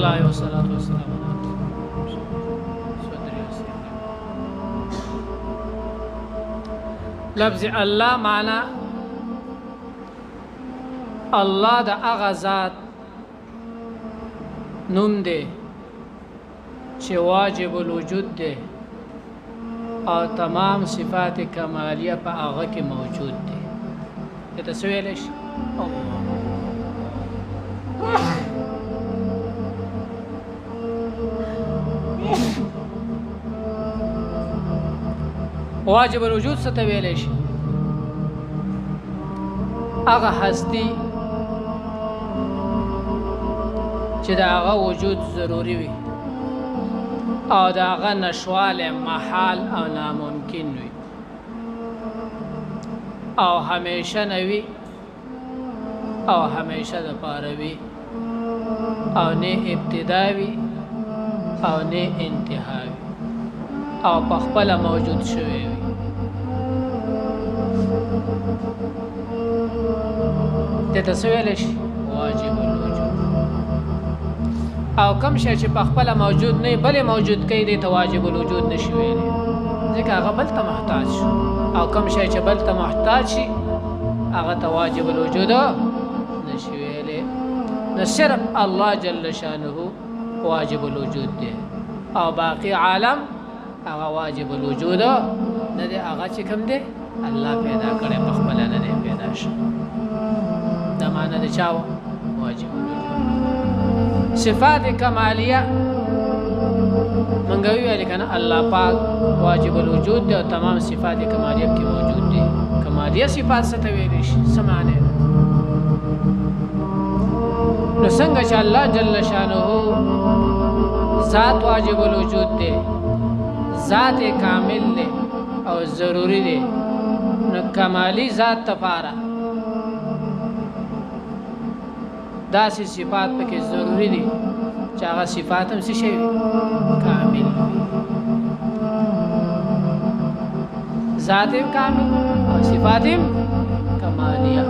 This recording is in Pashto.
الله والصلاة والسلام لفظ الله معنا الله د هغه ذات نوم دی چې واجب الوجود دی او تمام صفات کمالیه په هغه کې موجود دي. ته څه ویلی شي؟ واجب الوجود څه ته ویلی شي؟ هغه هستی چې د هغه وجود ضروري وي او د هغه نشواله محال او ناممکن وي او همیشه نوي او همیشه د پاره وي او نه ابتدا وي او نه انتها وي او په خپل موجود شوی وي. ته څه ویلی شي؟ واجب الوجود. او کم شی چې په خپل موجود نه بلې موجود کوي دی ته واجب الوجود نشي ویلی ځکه هغه بل ته محتاج شي او کم شی چې بل ته محتاج شي هغه ته واجب الوجود نشي ویلی. نو صرف الله جل شانه واجب الوجود دی او باقی عالم هغه واجب الوجود نه دی. هغه چې کوم دی الله پیدا کړی په خپل نه دی پیدا شي. دا معنی د چا واجب الوجود. صفات کمالیه منګوي ویل کنه الله پاک واجب الوجود دی او تمام صفات کمالیه کې موجود دي. کمالیه صفات څه ته ویل شي؟ څه معنی؟ نو څنګه چې الله جل شانه ذات واجب الوجود دی ذات کامل دی او ضروری دی نو کمالی ذات تفاره داسې صفات پکې ضروری دي چې هغه صفات هم څه شي کامل ذات کامل او صفات کمالیه